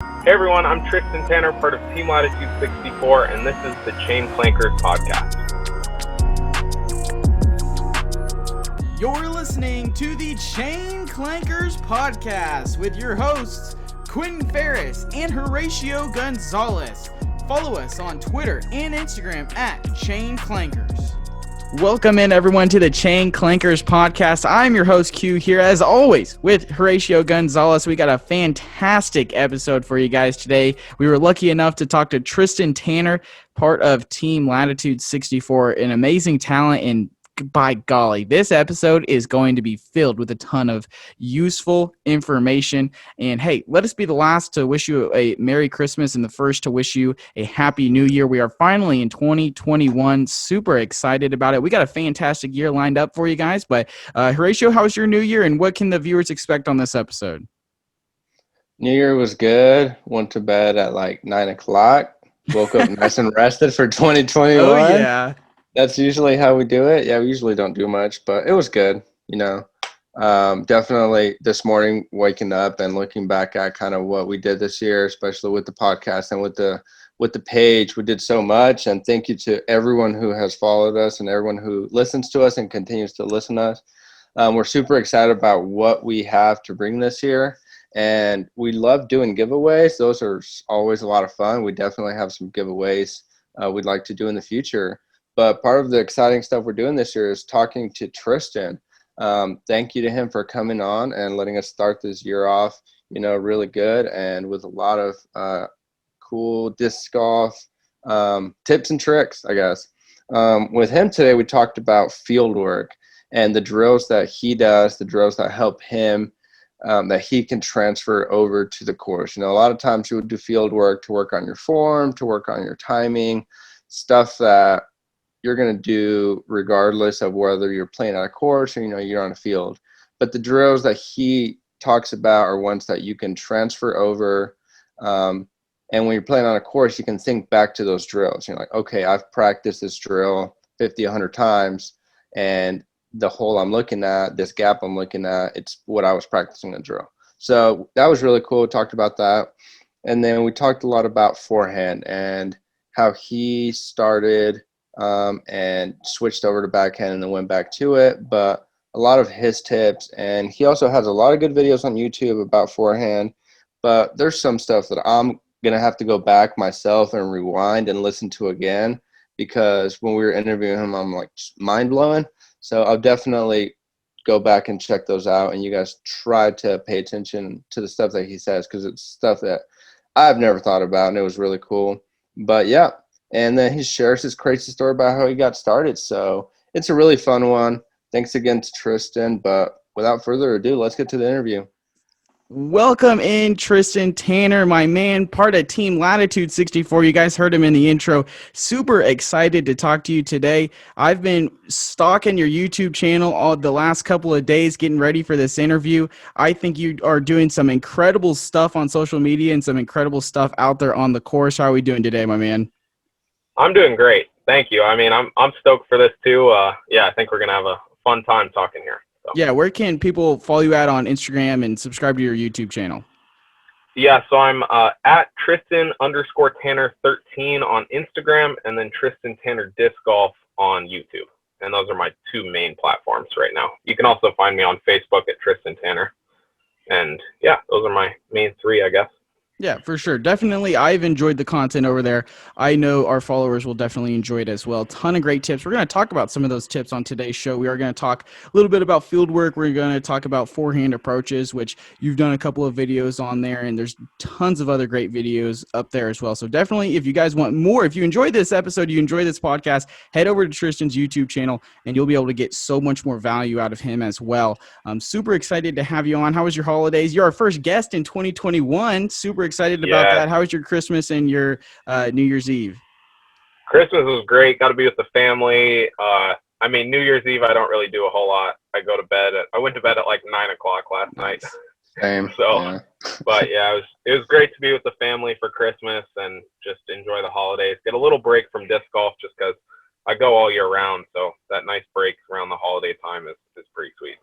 Hey everyone, I'm Tristan Tanner, part of Team Lattitude 64, and this is the Chain Clankers podcast. You're listening to the Chain Clankers podcast with your hosts, Quentin Ferris and Horatio Gonzalez. Follow us on Twitter and Instagram at Chain Clankers. Welcome in everyone to the Chain Clankers podcast. I'm your host Q here as always with Horatio Gonzalez. We got a fantastic episode for you guys today. We were lucky enough to talk to Tristan Tanner, part of Team Lattitude 64, an amazing talent, and by golly, this episode is going to be filled with a ton of useful information. And hey, let us be the last to wish you a Merry Christmas and the first to wish you a Happy New Year. We are finally in 2021. Super excited about it. We got a fantastic year lined up for you guys. But Horatio, how was your New Year and what can the viewers expect on this episode? New Year was good. Went to bed at like 9 o'clock. Woke up nice and rested for 2021. Oh, yeah. That's usually how we do it. Yeah, we usually don't do much, but it was good, Definitely this morning waking up and looking back at kind of what we did this year, especially with the podcast and with the page. We did so much, and thank you to everyone who has followed us and everyone who listens to us and continues to listen to us. We're super excited about what we have to bring this year, and we love doing giveaways. Those are always a lot of fun. We definitely have some giveaways we'd like to do in the future. But part of the exciting stuff we're doing this year is talking to Tristan. Thank you to him for coming on and letting us start this year off, really good and with a lot of cool disc golf tips and tricks, I guess. With him today, we talked about fieldwork and the drills that he does, the drills that help him, that he can transfer over to the course. A lot of times you would do field work to work on your form, to work on your timing, stuff that you're going to do regardless of whether you're playing on a course or, you're on a field. But the drills that he talks about are ones that you can transfer over. And when you're playing on a course, you can think back to those drills. You're like, okay, I've practiced this drill 50, 100 times. And the hole I'm looking at, this gap I'm looking at, it's what I was practicing the drill. So that was really cool. We talked about that. And then we talked a lot about forehand and how he started and switched over to backhand and then went back to it. But a lot of his tips, and he also has a lot of good videos on YouTube about forehand. But there's some stuff that I'm going to have to go back myself and rewind and listen to again, because when we were interviewing him, I'm like mind blowing. So I'll definitely go back and check those out, and you guys try to pay attention to the stuff that he says, because it's stuff that I've never thought about, and it was really cool. But yeah, and then he shares his crazy story about how he got started. So it's a really fun one. Thanks again to Tristan, but without further ado, let's get to the interview. Welcome in, Tristan Tanner, my man, part of Team Lattitude 64. You guys heard him in the intro. Super excited to talk to you today. I've been stalking your YouTube channel all the last couple of days, getting ready for this interview. I think you are doing some incredible stuff on social media and some incredible stuff out there on the course. How are we doing today, my man? I'm doing great. Thank you. I mean, I'm stoked for this too. I think we're going to have a fun time talking here. So. Yeah, where can people follow you at on Instagram and subscribe to your YouTube channel? Yeah, so I'm at Tristan_Tanner13 on Instagram, and then Tristan Tanner Disc Golf on YouTube. And those are my two main platforms right now. You can also find me on Facebook at Tristan Tanner. And yeah, those are my main three, I guess. Yeah, for sure. Definitely. I've enjoyed the content over there. I know our followers will definitely enjoy it as well. Ton of great tips. We're going to talk about some of those tips on today's show. We are going to talk a little bit about field work. We're going to talk about forehand approaches, which you've done a couple of videos on there, and there's tons of other great videos up there as well. So definitely, if you guys want more, if you enjoyed this episode, you enjoy this podcast, head over to Tristan's YouTube channel, and you'll be able to get so much more value out of him as well. I'm super excited to have you on. How was your holidays? You're our first guest in 2021. Super excited about that. How was your Christmas and your New Year's Eve? Christmas was great. Got to be with the family. New Year's Eve, I don't really do a whole lot. I went to bed at like 9 o'clock last night. Same. So, yeah. But yeah, it was great to be with the family for Christmas and just enjoy the holidays. Get a little break from disc golf just because I go all year round. So that nice break around the holiday time is pretty sweet.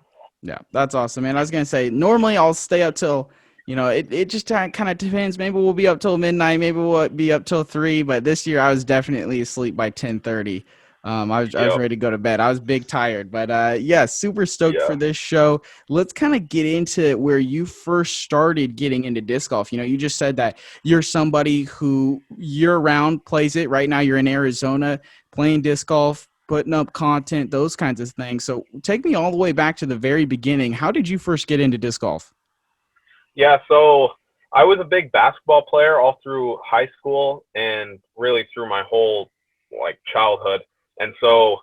Yeah, that's awesome, man. I was going to say, normally I'll stay up till it just kind of depends. Maybe we'll be up till midnight. Maybe we'll be up till 3. But this year I was definitely asleep by 10:30. I was Yep. ready to go to bed. I was big tired, but yeah, super stoked Yeah. for this show. Let's kind of get into where you first started getting into disc golf. You just said that you're somebody who year round plays it. Right now you're in Arizona playing disc golf, putting up content, those kinds of things. So take me all the way back to the very beginning. How did you first get into disc golf? Yeah, so I was a big basketball player all through high school and really through my whole like childhood. And so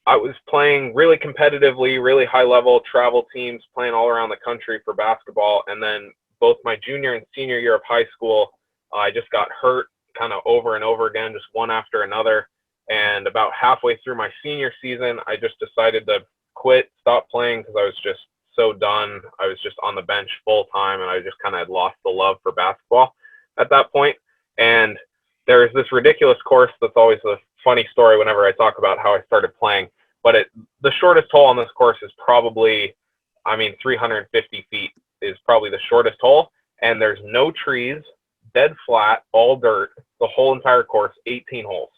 I was playing really competitively, really high level travel teams, playing all around the country for basketball. And then both my junior and senior year of high school, I just got hurt kind of over and over again, just one after another. And about halfway through my senior season, I just decided to quit, stop playing because I was just so done. I was just on the bench full time, and I just kind of had lost the love for basketball at that point. And there's this ridiculous course that's always a funny story whenever I talk about how I started playing. But the shortest hole on this course is probably, 350 feet is probably the shortest hole. And there's no trees, dead flat, all dirt, the whole entire course, 18 holes.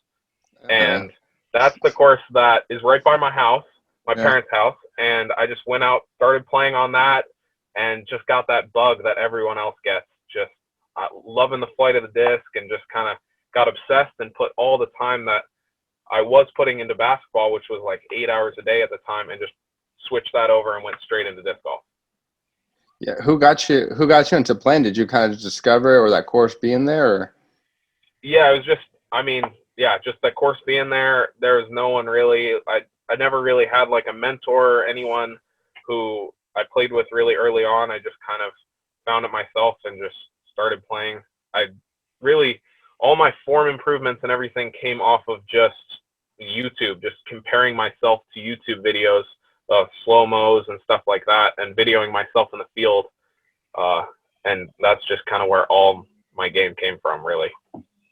And that's the course that is right by my house, my parents' house. And I just went out, started playing on that, and just got that bug that everyone else gets, just loving the flight of the disc, and just kind of got obsessed and put all the time that I was putting into basketball, which was like 8 hours a day at the time, and just switched that over and went straight into disc golf. Yeah. Who got you into playing? Did you kind of discover it, or that course being there? Or? Yeah, it was just, just that course being there. There was no one really, I never really had like a mentor or anyone who I played with really early on. I just kind of found it myself and just started playing. All my form improvements and everything came off of just YouTube, just comparing myself to YouTube videos of slow-mos and stuff like that, and videoing myself in the field. And that's just kind of where all my game came from, really.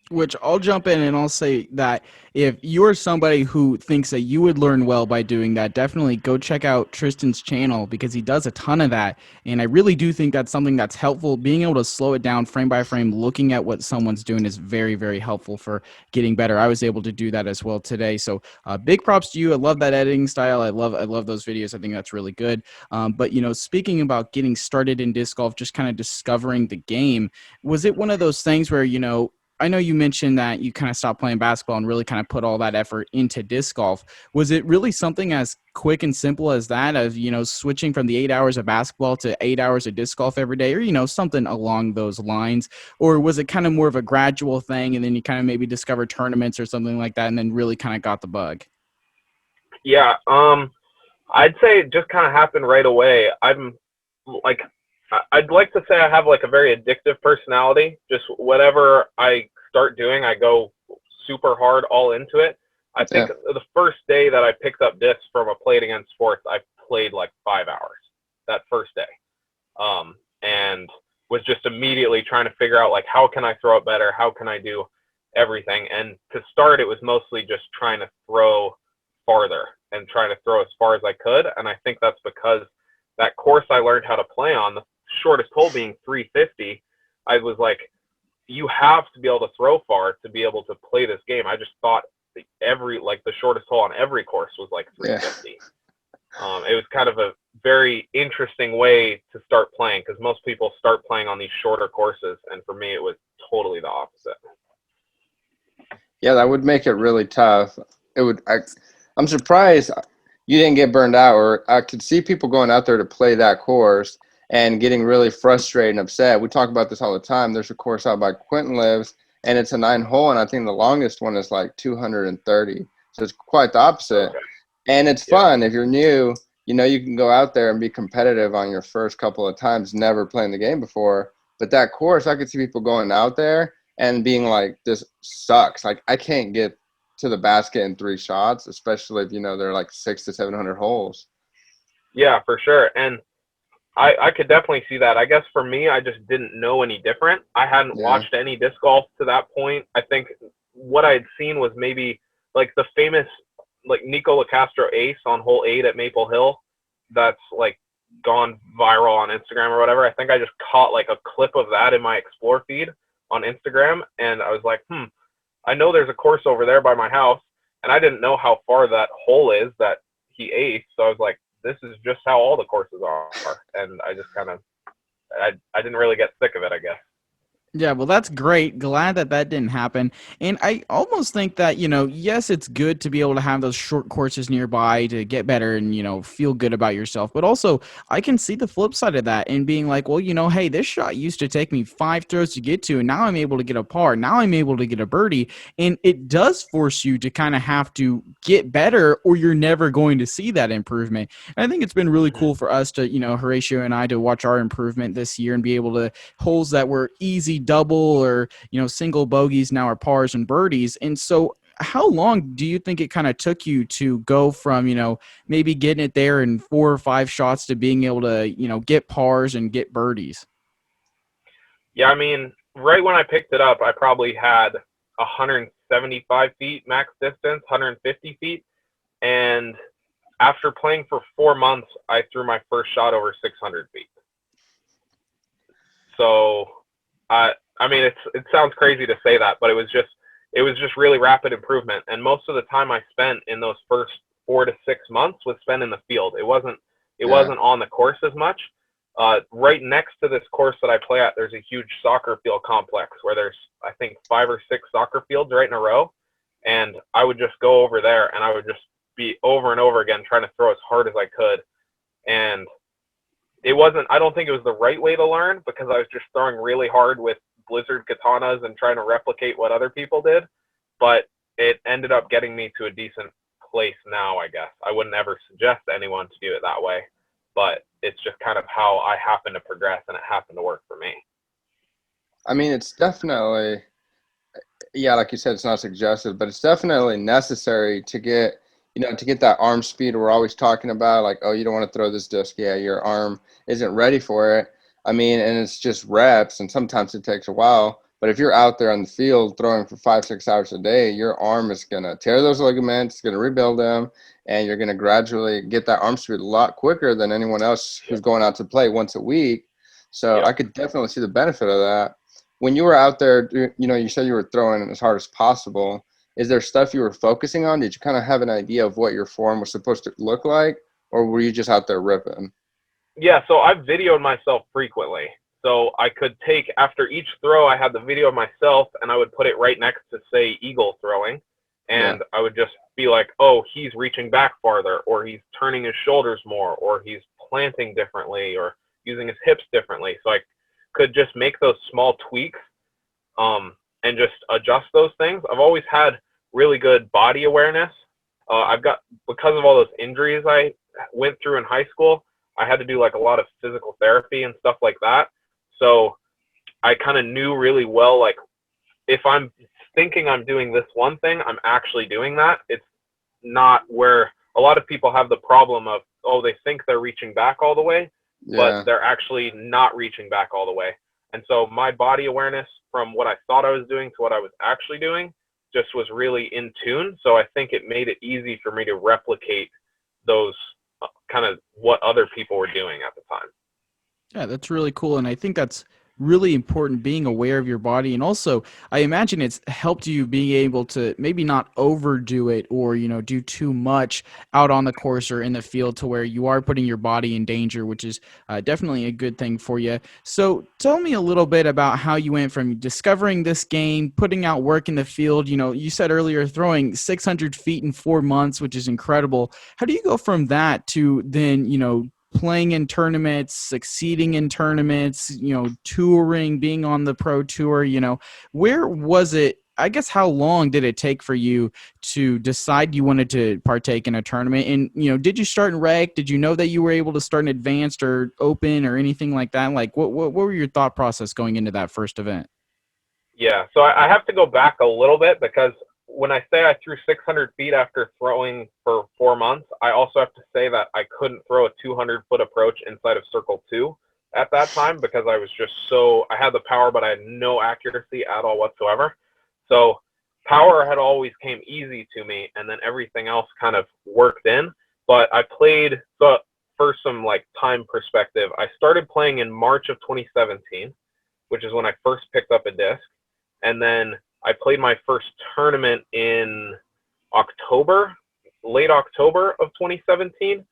Which I'll jump in and I'll say that if you're somebody who thinks that you would learn well by doing that, definitely go check out Tristan's channel, because he does a ton of that. And I really do think that's something that's helpful. Being able to slow it down frame by frame, looking at what someone's doing is very, very helpful for getting better. I was able to do that as well today. So big props to you. I love that editing style. I love those videos. I think that's really good. But, speaking about getting started in disc golf, just kind of discovering the game, was it one of those things where, I know you mentioned that you kind of stopped playing basketball and really kind of put all that effort into disc golf. Was it really something as quick and simple as that, of, switching from the 8 hours of basketball to 8 hours of disc golf every day, or, something along those lines? Or was it kind of more of a gradual thing, and then you kind of maybe discovered tournaments or something like that, and then really kind of got the bug? Yeah, I'd say it just kind of happened right away. I'd like to say I have like a very addictive personality. Just whatever I start doing, I go super hard all into it. I think the first day that I picked up discs from a Play It Again Sports, I played like 5 hours that first day. And was just immediately trying to figure out, like, how can I throw it better? How can I do everything? And to start, it was mostly just trying to throw farther and trying to throw as far as I could. And I think that's because that course I learned how to play on, the shortest hole being 350, I was like, you have to be able to throw far to be able to play this game. I just thought the shortest hole on every course was like 350. It was kind of a very interesting way to start playing, because most people start playing on these shorter courses, and for me it was totally the opposite. Yeah, that would make it really tough. I'm surprised you didn't get burned out, or I could see people going out there to play that course and getting really frustrated and upset. We talk about this all the time. There's a course out by Quentin lives, and it's a 9-hole, and I think the longest one is like 230. So it's quite the opposite. Okay. And it's fun. If you're new, you can go out there and be competitive on your first couple of times, never playing the game before. But that course, I could see people going out there and being like, this sucks. Like, I can't get to the basket in 3 shots, especially if, they're like 600 to 700 holes. Yeah, for sure. And I could definitely see that. I guess for me, I just didn't know any different. I hadn't watched any disc golf to that point. I think what I had seen was maybe like the famous like Nico LaCastro ace on hole 8 at Maple Hill. That's like gone viral on Instagram or whatever. I think I just caught like a clip of that in my Explore feed on Instagram, and I was like, I know there's a course over there by my house, and I didn't know how far that hole is that he aced. So I was like, this is just how all the courses are. And I just kind of, I didn't really get sick of it, I guess. Yeah, well, that's great. Glad that that didn't happen. And I almost think that, yes, it's good to be able to have those short courses nearby to get better and, feel good about yourself. But also, I can see the flip side of that and being like, well, hey, this shot used to take me 5 throws to get to, and now I'm able to get a par. Now I'm able to get a birdie. And it does force you to kind of have to get better, or you're never going to see that improvement. And I think it's been really cool for us to, Horatio and I, to watch our improvement this year and be able to holes that were easy double or single bogeys now are pars and birdies. And so how long do you think it kind of took you to go from maybe getting it there in 4 or 5 shots to being able to get pars and get birdies? Yeah, I mean, right when I picked it up, I probably had 175 feet max distance, 150 feet, and after playing for 4 months, I threw my first shot over 600 feet. So I mean, it sounds crazy to say that, but it was just really rapid improvement. And most of the time I spent in those first 4 to 6 months was spent in the field. It wasn't on the course as much. Right next to this course that I play at, there's a huge soccer field complex where there's, I think, 5 or 6 soccer fields right in a row. And I would just go over there and I would just be over and over again trying to throw as hard as I could. And I don't think it was the right way to learn, because I was just throwing really hard with blizzard katanas and trying to replicate what other people did. But it ended up getting me to a decent place now, I guess. I wouldn't ever suggest anyone to do it that way, but it's just kind of how I happen to progress, and it happened to work for me. I mean, it's definitely, like you said, it's not suggested, but it's definitely necessary to get that arm speed we're always talking about. Like, oh, you don't want to throw this disc. Yeah, your arm isn't ready for it. I mean, and it's just reps, and sometimes it takes a while. But if you're out there on the field throwing for 5-6 hours a day, your arm is going to tear those ligaments, it's going to rebuild them, and you're going to gradually get that arm speed a lot quicker than anyone else who's going out to play once a week. So I could definitely see the benefit of that. When you were out there, you said you were throwing as hard as possible. Is there stuff you were focusing on? Did you kind of have an idea of what your form was supposed to look like, or were you just out there ripping? Yeah, so I've videoed myself frequently. So I could take, after each throw, I had the video of myself, and I would put it right next to, say, eagle throwing. And I would just be like, oh, he's reaching back farther, or he's turning his shoulders more, or he's planting differently, or using his hips differently. So I could just make those small tweaks and just adjust those things. I've always had really good body awareness. Because of all those injuries I went through in high school, I had to do like a lot of physical therapy and stuff like that. So I kind of knew really well, like, if I'm thinking I'm doing this one thing, I'm actually doing that. It's not where a lot of people have the problem of, oh, they think they're reaching back all the way, but they're actually not reaching back all the way. And so my body awareness from what I thought I was doing to what I was actually doing just was really in tune. So I think it made it easy for me to replicate those kind of what other people were doing at the time. Yeah, that's really cool. And I think that's really important, being aware of your body. And also, I imagine it's helped you being able to maybe not overdo it or, do too much out on the course or in the field to where you are putting your body in danger, which is definitely a good thing for you. So tell me a little bit about how you went from discovering this game, putting out work in the field. You said earlier throwing 600 feet in 4 months, which is incredible. How do you go from that to then, playing in tournaments, succeeding in tournaments, touring, being on the pro tour, where was it? I guess how long did it take for you to decide you wanted to partake in a tournament? And, did you start in rec? Did you know that you were able to start in advanced or open or anything like that? Like what were your thought process going into that first event? Yeah, so I have to go back a little bit, because when I say I threw 600 feet after throwing for 4 months, I also have to say that I couldn't throw a 200-foot approach inside of circle 2 at that time, because I was just I had the power, but I had no accuracy at all whatsoever. So power had always came easy to me, and then everything else kind of worked in. But I played, so for some like time perspective, I started playing in March of 2017, which is when I first picked up a disc. And then I played my first tournament in late October of 2017.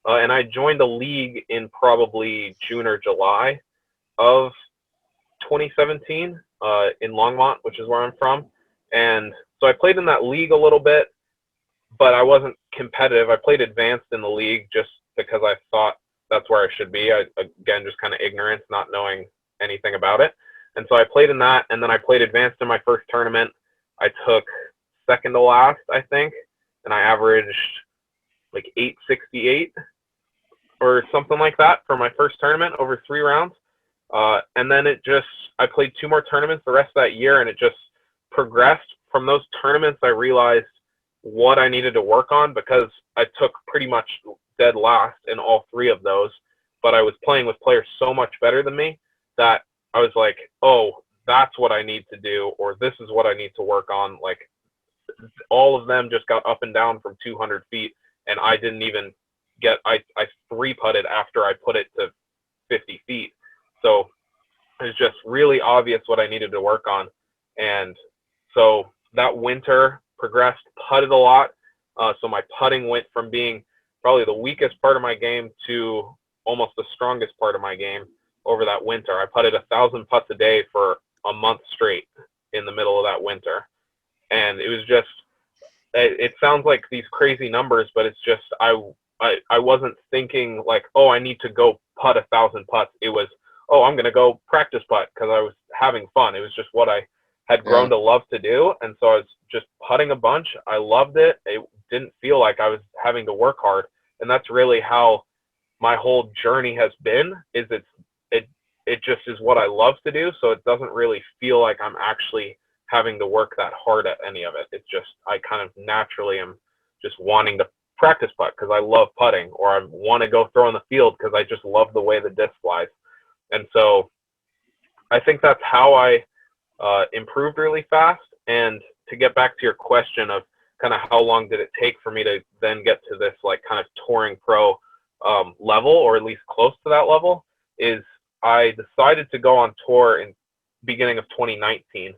And I joined a league in probably June or July of 2017 in Longmont, which is where I'm from. And so I played in that league a little bit, but I wasn't competitive. I played advanced in the league just because I thought that's where I should be. Again, just kind of ignorance, not knowing anything about it. And so I played in that, and then I played advanced in my first tournament. I took second to last, I think, and I averaged like 868 or something like that for my first tournament over 3 rounds. And then I played 2 more tournaments the rest of that year, and it just progressed. From those tournaments, I realized what I needed to work on, because I took pretty much dead last in all 3 of those, but I was playing with players so much better than me that I was like, oh, that's what I need to do, or this is what I need to work on. Like, all of them just got up and down from 200 feet, and I didn't even I 3-putted after I put it to 50 feet. So it was just really obvious what I needed to work on. And so that winter progressed, putted a lot. So my putting went from being probably the weakest part of my game to almost the strongest part of my game over that winter. I putted 1,000 putts a day for a month straight in the middle of that winter. And it was just, it sounds like these crazy numbers, but it's just, I wasn't thinking like, oh, I need to go putt 1,000 putts. It was, oh, I'm going to go practice putt because I was having fun. It was just what I had grown to love to do. And so I was just putting a bunch. I loved it. It didn't feel like I was having to work hard. And that's really how my whole journey has been, is it just is what I love to do. So it doesn't really feel like I'm actually having to work that hard at any of it. It's just, I kind of naturally am just wanting to practice putt because I love putting, or I want to go throw in the field because I just love the way the disc flies. And so I think that's how I improved really fast. And to get back to your question of kind of how long did it take for me to then get to this like kind of touring pro level, or at least close to that level, is I decided to go on tour in beginning of 2019.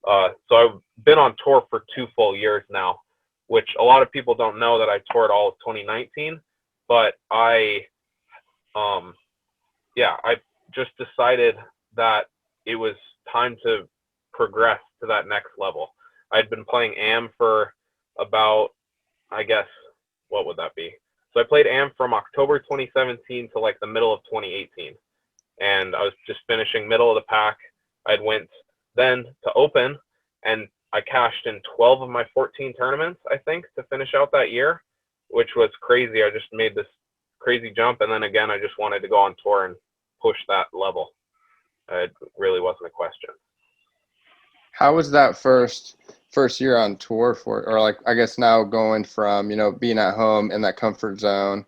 So I've been on tour for 2 full years now, which a lot of people don't know that I toured all of 2019, but I just decided that it was time to progress to that next level. I'd been playing AM for about, I guess, what would that be? So I played AM from October 2017 to like the middle of 2018. And I was just finishing middle of the pack. I'd went then to Open, and I cashed in 12 of my 14 tournaments, I think, to finish out that year, which was crazy. I just made this crazy jump. And then again, I just wanted to go on tour and push that level. It really wasn't a question. How was that first year on tour for, or like, I guess now going from, being at home in that comfort zone,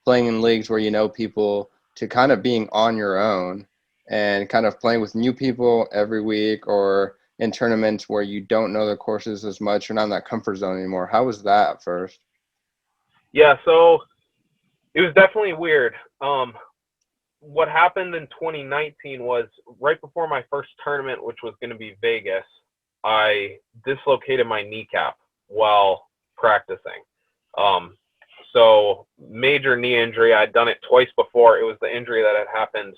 playing in leagues where you know people, to kind of being on your own and kind of playing with new people every week, or in tournaments where you don't know the courses as much, you're not in that comfort zone anymore? How was that at first? Yeah, so it was definitely weird. What happened in 2019 was right before my first tournament, which was going to be Vegas, I dislocated my kneecap while practicing. So major knee injury. I'd done it twice before. It was the injury that had happened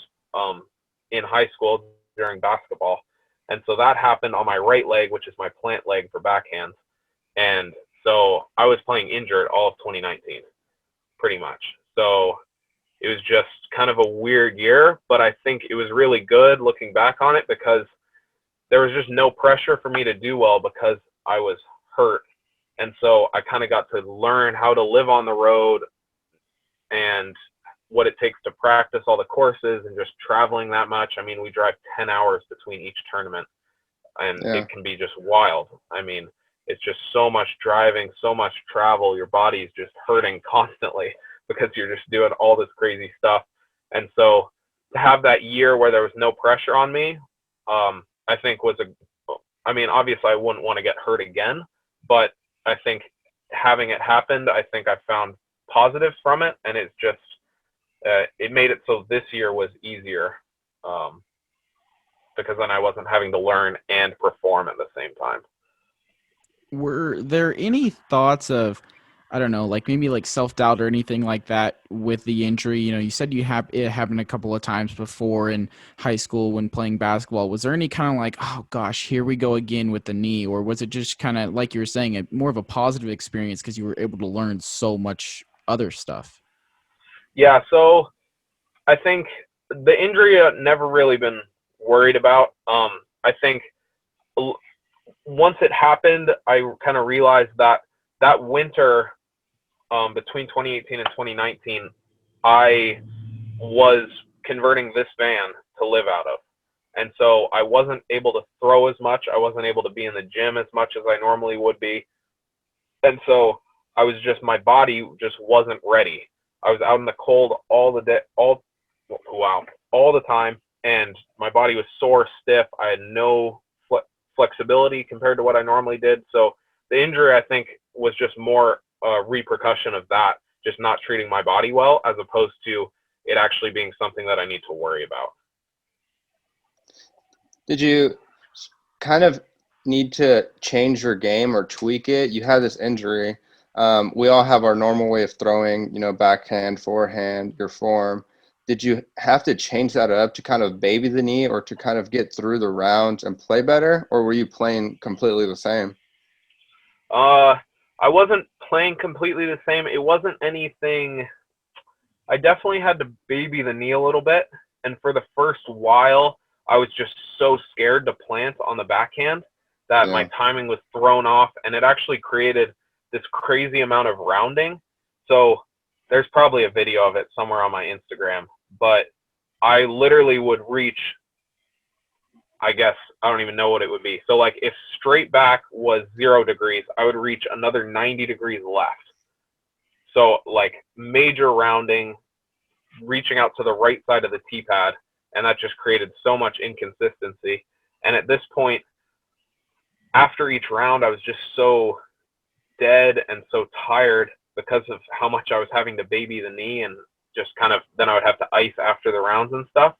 in high school during basketball. And so that happened on my right leg, which is my plant leg for backhand. And so I was playing injured all of 2019, pretty much. So it was just kind of a weird year, but I think it was really good looking back on it, because there was just no pressure for me to do well because I was hurt. And so I kind of got to learn how to live on the road and what it takes to practice all the courses, and just traveling that much. I mean, we drive 10 hours between each tournament, and it can be just wild. I mean, it's just so much driving, so much travel. Your body's just hurting constantly because you're just doing all this crazy stuff. And so to have that year where there was no pressure on me, I think obviously I wouldn't want to get hurt again, but I think having it happened, I think I found positives from it. And it's just, it made it so this year was easier, because then I wasn't having to learn and perform at the same time. Were there any thoughts of, I don't know, like maybe like self-doubt or anything like that with the injury? You know, you said it happened a couple of times before in high school when playing basketball. Was there any kind of like, oh gosh, here we go again with the knee? Or was it just kind of like you were saying, more of a positive experience because you were able to learn so much other stuff? Yeah, so I think the injury I've never really been worried about. I think once it happened, I kind of realized that winter, between 2018 and 2019, I was converting this van to live out of. And so I wasn't able to throw as much. I wasn't able to be in the gym as much as I normally would be. And so my body just wasn't ready. I was out in the cold all the time, and my body was sore, stiff. I had no flexibility compared to what I normally did. So the injury, I think, was just more a repercussion of that, just not treating my body well, as opposed to it actually being something that I need to worry about. Did you kind of need to change your game or tweak it? You had this injury. We all have our normal way of throwing, backhand, forehand, your form. Did you have to change that up to kind of baby the knee or to kind of get through the rounds and play better? Or were you playing completely the same? I wasn't playing completely the same. It wasn't anything. I definitely had to baby the knee a little bit. And for the first while, I was just so scared to plant on the backhand that my timing was thrown off, and it actually created this crazy amount of rounding. So there's probably a video of it somewhere on my Instagram, but I literally would reach, I guess, I don't even know what it would be. So like if straight back was 0 degrees, I would reach another 90 degrees left. So like major rounding, reaching out to the right side of the tee pad, and that just created so much inconsistency. And at this point, after each round, I was just so dead and so tired because of how much I was having to baby the knee, and just kind of then I would have to ice after the rounds and stuff.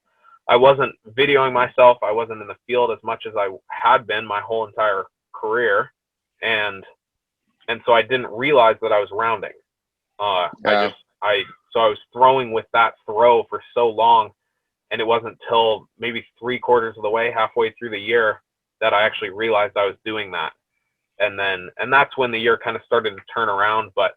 I wasn't videoing myself. I wasn't in the field as much as I had been my whole entire career. And so I didn't realize that I was rounding. So I was throwing with that throw for so long, and it wasn't till maybe 3/4 of the way, halfway through the year, that I actually realized I was doing that. And that's when the year kind of started to turn around. But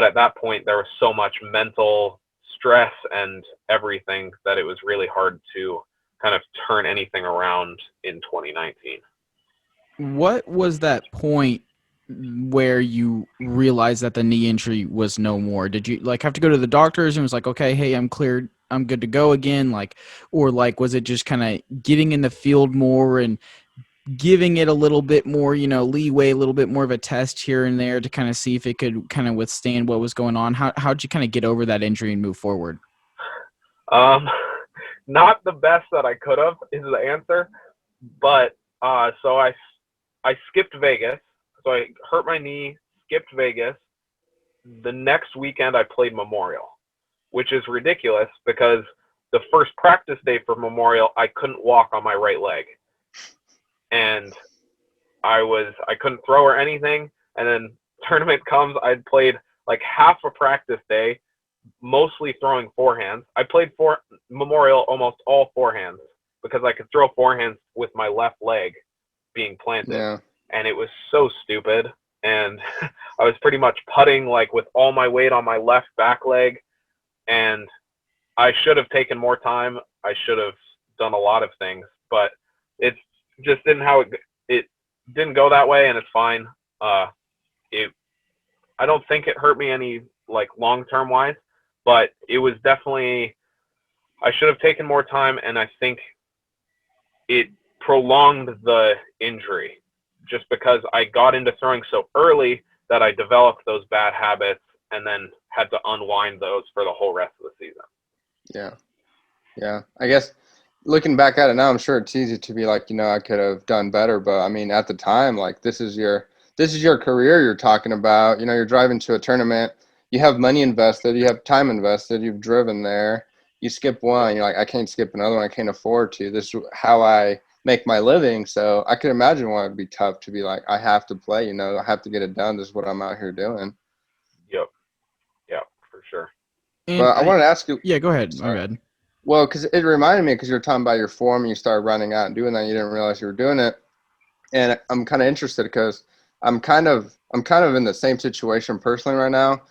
at that point, there was so much mental stress and everything that it was really hard to kind of turn anything around in 2019. What was that point where you realized that the knee injury was no more? Did you like have to go to the doctors and was like, okay, hey, I'm cleared, I'm good to go again? Like, or like, was it just kind of getting in the field more and giving it a little bit more, leeway, a little bit more of a test here and there to kind of see if it could kind of withstand what was going on? How'd you kind of get over that injury and move forward? Not the best that I could have is the answer, but so I skipped Vegas. So I hurt my knee, skipped Vegas. The next weekend I played Memorial, which is ridiculous because the first practice day for Memorial, I couldn't walk on my right leg. And I couldn't throw or anything. And then tournament comes, I'd played like half a practice day, mostly throwing forehands. I played for Memorial almost all forehands because I could throw forehands with my left leg being planted. Yeah. And it was so stupid. And I was pretty much putting like with all my weight on my left back leg. And I should have taken more time. I should have done a lot of things, but it just didn't it didn't go that way, and it's fine. I don't think it hurt me any like long-term wise, but it was definitely, I should have taken more time, and I think it prolonged the injury just because I got into throwing so early that I developed those bad habits and then had to unwind those for the whole rest of the season. Yeah. I guess looking back at it now, I'm sure it's easy to be like, I could have done better. But I mean, at the time, like this is your career you're talking about. You're driving to a tournament. You have money invested. You have time invested. You've driven there. you skip one, you're like, I can't skip another one. I can't afford to. This is how I make my living. So I can imagine why it'd be tough to be like, I have to play, I have to get it done. This is what I'm out here doing. Yep. Yeah, for sure. And But I wanted to ask you. Yeah, go ahead. Sorry. My bad. Well, because it reminded me, because you were talking about your form and you started running out and doing that, you didn't realize you were doing it. And I'm kind of interested because I'm kind of in the same situation personally right now.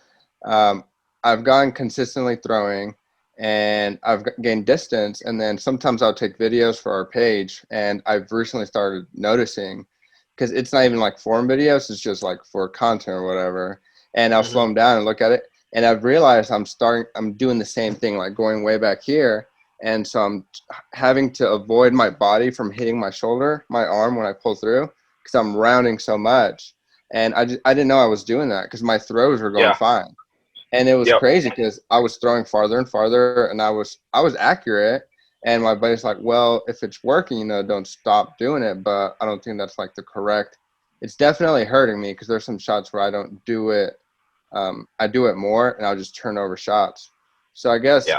I've gone consistently throwing, and I've gained distance, and then sometimes I'll take videos for our page, and I've recently started noticing, because it's not even like form videos, it's just like for content or whatever, and I'll slow them down and look at it, and I've realized I'm doing the same thing, like going way back here, and so I'm having to avoid my body from hitting my shoulder, my arm when I pull through, because I'm rounding so much, and I didn't know I was doing that because my throws were going fine. And it was crazy because I was throwing farther and farther, and I was accurate. And my buddy's like, well, if it's working, don't stop doing it. But I don't think that's like the correct. It's definitely hurting me because there's some shots where I don't do it. I do it more, and I'll just turn over shots. So I guess,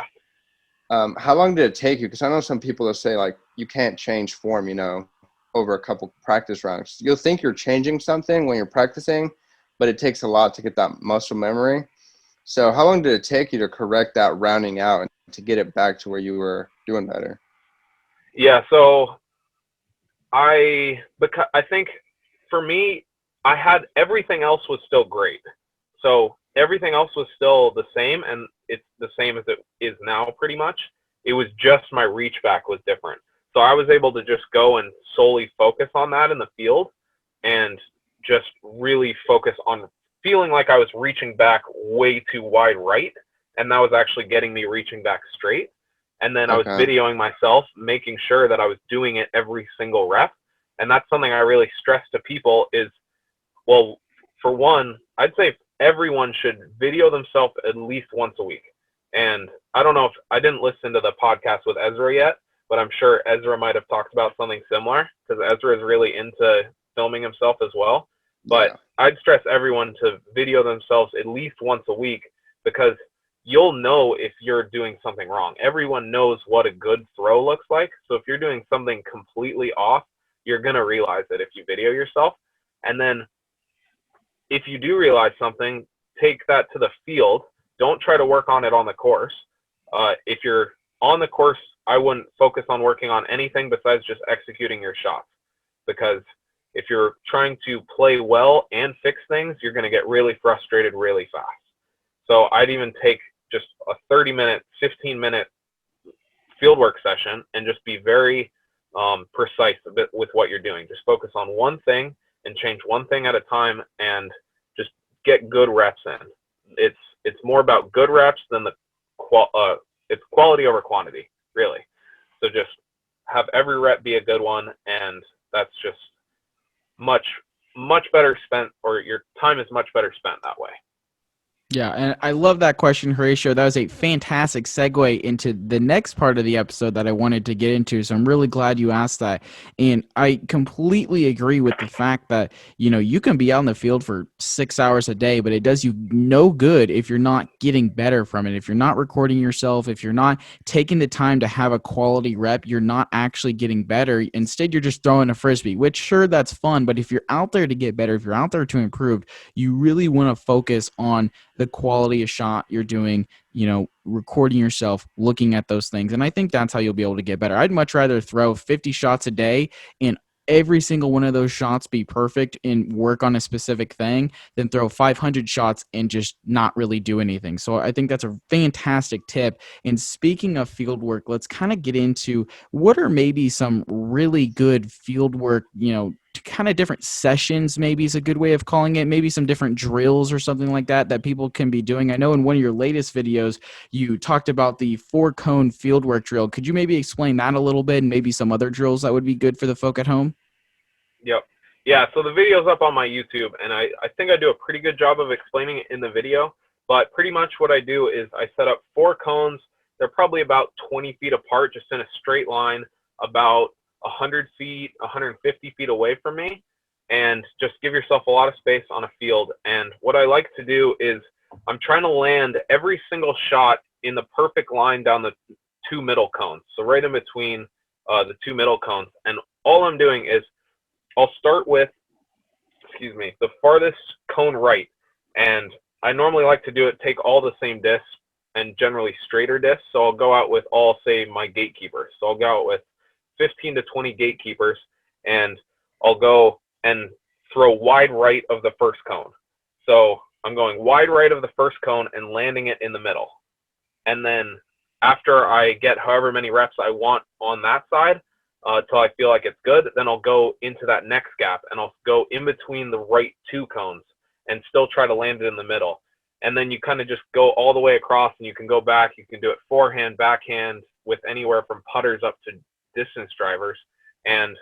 how long did it take you? Because I know some people will say like you can't change form, over a couple practice rounds. You'll think you're changing something when you're practicing, but it takes a lot to get that muscle memory. So how long did it take you to correct that rounding out and to get it back to where you were doing better? Yeah, so I think for me, I had everything else was still great. So everything else was still the same, and it's the same as it is now pretty much. It was just my reach back was different. So I was able to just go and solely focus on that in the field and just really focus on feeling like I was reaching back way too wide right, and that was actually getting me reaching back straight. And then I was videoing myself, making sure that I was doing it every single rep. And that's something I really stress to people is, well, for one, I'd say everyone should video themselves at least once a week. And I don't know if I didn't listen to the podcast with Ezra yet, but I'm sure Ezra might have talked about something similar because Ezra is really into filming himself as well. But I'd stress everyone to video themselves at least once a week because you'll know if you're doing something wrong. Everyone knows what a good throw looks like. So if you're doing something completely off, you're going to realize it if you video yourself. And then if you do realize something, take that to the field. Don't try to work on it on the course. If you're on the course, I wouldn't focus on working on anything besides just executing your shots because if you're trying to play well and fix things, you're going to get really frustrated really fast. So I'd even take just a 30-minute, 15-minute fieldwork session and just be very precise a bit with what you're doing. Just focus on one thing and change one thing at a time and just get good reps in. It's more about good reps than it's quality over quantity, really. So just have every rep be a good one, and that's just much better spent, or your time is much better spent that way. Yeah, and I love that question, Horatio. That was a fantastic segue into the next part of the episode that I wanted to get into, so I'm really glad you asked that. And I completely agree with the fact that, you can be out in the field for 6 hours a day, but it does you no good if you're not getting better from it. If you're not recording yourself, if you're not taking the time to have a quality rep, you're not actually getting better. Instead, you're just throwing a Frisbee, which sure, that's fun, but if you're out there to get better, if you're out there to improve, you really want to focus on the quality of shot you're doing, recording yourself, looking at those things. And I think that's how you'll be able to get better. I'd much rather throw 50 shots a day and every single one of those shots be perfect and work on a specific thing than throw 500 shots and just not really do anything. So I think that's a fantastic tip. And speaking of field work, let's kind of get into what are maybe some really good field work, kind of different sessions, maybe is a good way of calling it, maybe some different drills or something like that people can be doing. I know in one of your latest videos, you talked about the 4-cone fieldwork drill. Could you maybe explain that a little bit and maybe some other drills that would be good for the folk at home? Yep. Yeah, so the video's up on my YouTube, and I think I do a pretty good job of explaining it in the video, but pretty much what I do is I set up 4 cones. They're probably about 20 feet apart, just in a straight line, about 100 feet, 150 feet away from me, and just give yourself a lot of space on a field. And what I like to do is I'm trying to land every single shot in the perfect line down the two middle cones. So right in between the two middle cones. And all I'm doing is I'll start with, the farthest cone right. And I normally like to do it, take all the same discs and generally straighter discs. So I'll go out with all, say, my gatekeepers. So I'll go out with 15 to 20 gatekeepers, and I'll go and throw wide right of the first cone. So I'm going wide right of the first cone and landing it in the middle. And then after I get however many reps I want on that side, till I feel like it's good, then I'll go into that next gap and I'll go in between the right two cones and still try to land it in the middle. And then you kind of just go all the way across, and you can go back. You can do it forehand, backhand, with anywhere from putters up to distance drivers. And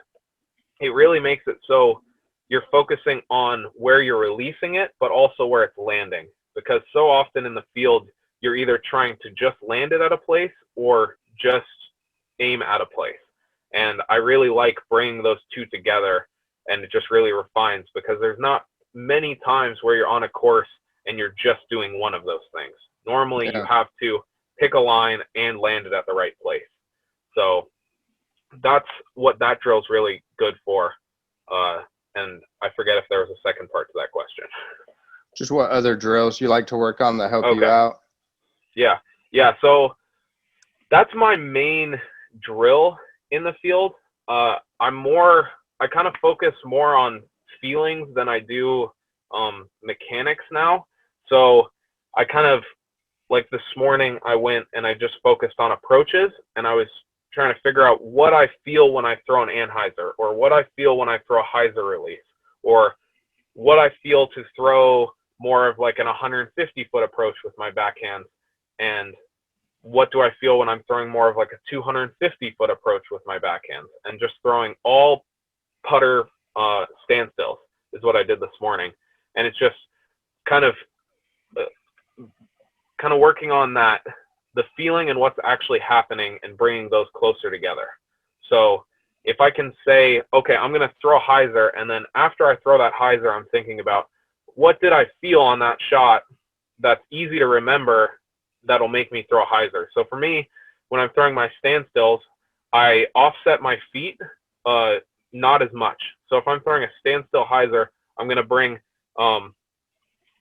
it really makes it so you're focusing on where you're releasing it, but also where it's landing. Because so often in the field, you're either trying to just land it at a place or just aim at a place. And I really like bringing those two together, and it just really refines, because there's not many times where you're on a course and you're just doing one of those things. Normally you have to pick a line and land it at the right place. So that's what that drill is really good for. And I forget if there was a second part to that question. Just what other drills you like to work on that help you out? Yeah. So that's my main drill in the field. I kind of focus more on feelings than I do mechanics now. So I kind of, like this morning, I went and I just focused on approaches, and I was trying to figure out what I feel when I throw an anhyzer, or what I feel when I throw a hyzer release, or what I feel to throw more of like an 150-foot approach with my backhand, and what do I feel when I'm throwing more of like a 250-foot approach with my backhand, and just throwing all putter standstills is what I did this morning. And it's just kind of working on that, the feeling and what's actually happening, and bringing those closer together. So if I can say, okay, I'm going to throw a hyzer, and then after I throw that hyzer, I'm thinking about what did I feel on that shot that's easy to remember that'll make me throw a hyzer. So for me, when I'm throwing my standstills, I offset my feet not as much. So if I'm throwing a standstill hyzer, I'm going to bring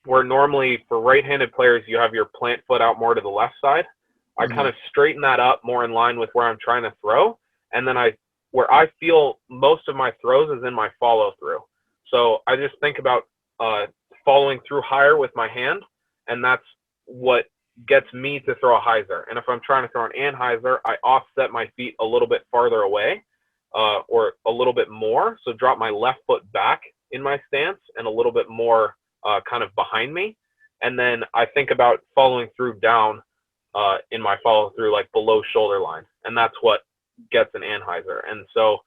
where normally for right-handed players you have your plant foot out more to the left side. I kind of straighten that up more in line with where I'm trying to throw, and then where I feel most of my throws is in my follow through. So I just think about following through higher with my hand, and that's what gets me to throw a hyzer. And if I'm trying to throw an anhyzer, I offset my feet a little bit farther away, or a little bit more, so drop my left foot back in my stance and a little bit more kind of behind me. And then I think about following through down in my follow through, like below shoulder line, and that's what gets an anhyzer. And so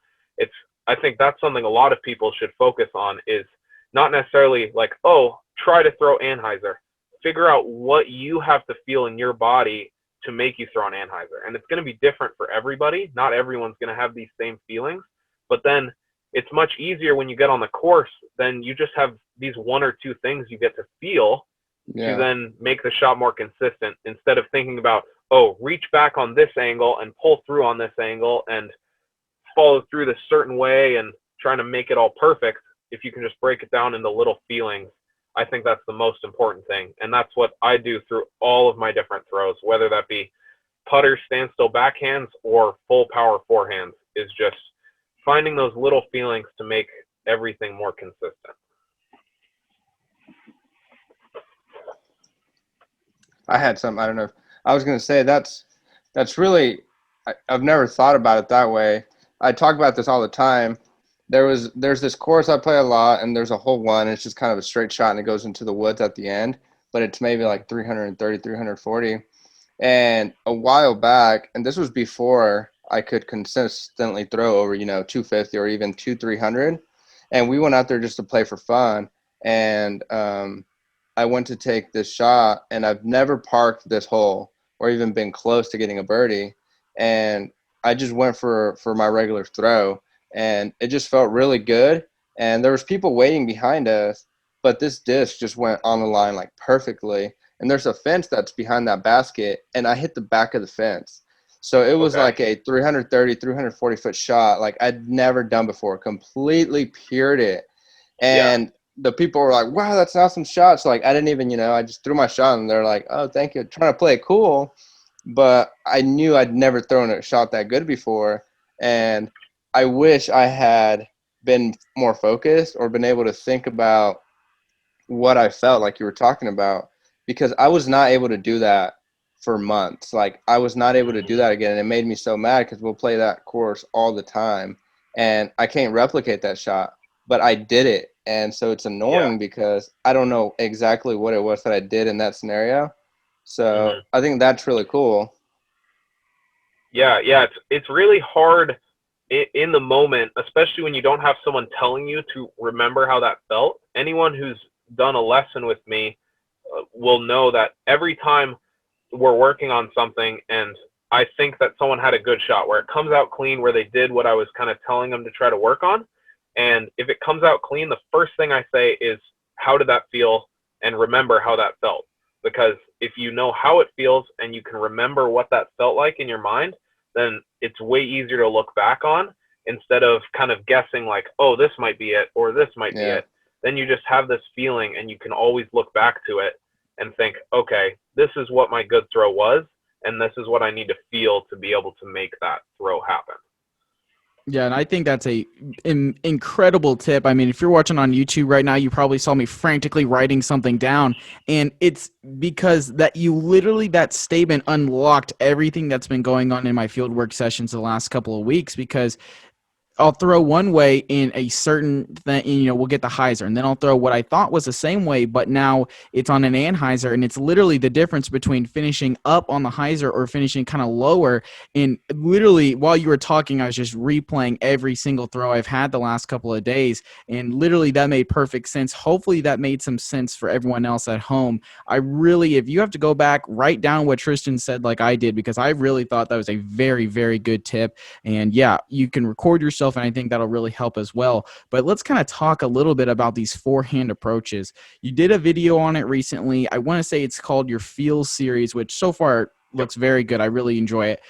I think that's something a lot of people should focus on, is not necessarily like, oh, try to throw anhyzer. Figure out what you have to feel in your body to make you throw an anhyzer. And it's going to be different for everybody. Not everyone's going to have these same feelings, but then it's much easier when you get on the course, then you just have these one or two things you get to feel to then make the shot more consistent, instead of thinking about, oh, reach back on this angle and pull through on this angle and follow through this certain way and trying to make it all perfect. If you can just break it down into little feelings, I think that's the most important thing. And that's what I do through all of my different throws, whether that be putter, standstill backhands, or full power forehands, is just finding those little feelings to make everything more consistent. I had some, I don't know. I was going to say that's really, I've never thought about it that way. I talk about this all the time. There's this course I play a lot, and there's a hole one. It's just kind of a straight shot, and it goes into the woods at the end, but it's maybe like 330, 340. And a while back, and this was before I could consistently throw over, 250 or even 300. And we went out there just to play for fun. And I went to take this shot, and I've never parked this hole or even been close to getting a birdie. And I just went for my regular throw, and it just felt really good. And there was people waiting behind us, but this disc just went on the line like perfectly. And there's a fence that's behind that basket, and I hit the back of the fence. So it was Okay. like a 330, 340 foot shot, like I'd never done before, completely pured it. Yeah. And the people were like, wow, that's an awesome shot. So like, I didn't even, I just threw my shot and they're like, oh, thank you. Trying to play it cool. But I knew I'd never thrown a shot that good before. And I wish I had been more focused or been able to think about what I felt like you were talking about, because I was not able to do that for months. Like I was not able to do that again. And it made me so mad because we'll play that course all the time and I can't replicate that shot, but I did it. And so it's Yeah. annoying because I don't know exactly what it was that I did in that scenario. So Hmm. I think that's really cool. Yeah. Yeah. It's really hard in the moment, especially when you don't have someone telling you to remember how that felt. Anyone who's done a lesson with me will know that every time we're working on something and I think that someone had a good shot where it comes out clean, where they did what I was kind of telling them to try to work on. And if it comes out clean, the first thing I say is, how did that feel? And remember how that felt. Because if you know how it feels and you can remember what that felt like in your mind, then it's way easier to look back on instead of kind of guessing like, oh, this might be it or this might be Yeah. it. Then you just have this feeling and you can always look back to it and think, okay, this is what my good throw was, and this is what I need to feel to be able to make that throw happen. Yeah, and I think that's an incredible tip. I mean, if you're watching on YouTube right now, you probably saw me frantically writing something down, and it's because that you literally, that statement unlocked everything that's been going on in my fieldwork sessions the last couple of weeks, because I'll throw one way in a certain thing, we'll get the hyzer, and then I'll throw what I thought was the same way, but now it's on an anhyzer, and it's literally the difference between finishing up on the hyzer or finishing kind of lower. And literally, while you were talking, I was just replaying every single throw I've had the last couple of days, and literally that made perfect sense. Hopefully that made some sense for everyone else at home. If you have to go back, write down what Tristan said like I did, because I really thought that was a very, very good tip. And yeah, you can record yourself, and I think that'll really help as well. But let's kind of talk a little bit about these forehand approaches. You did a video on it recently. I want to say it's called your Feel series, which so far looks very good. I really enjoy it.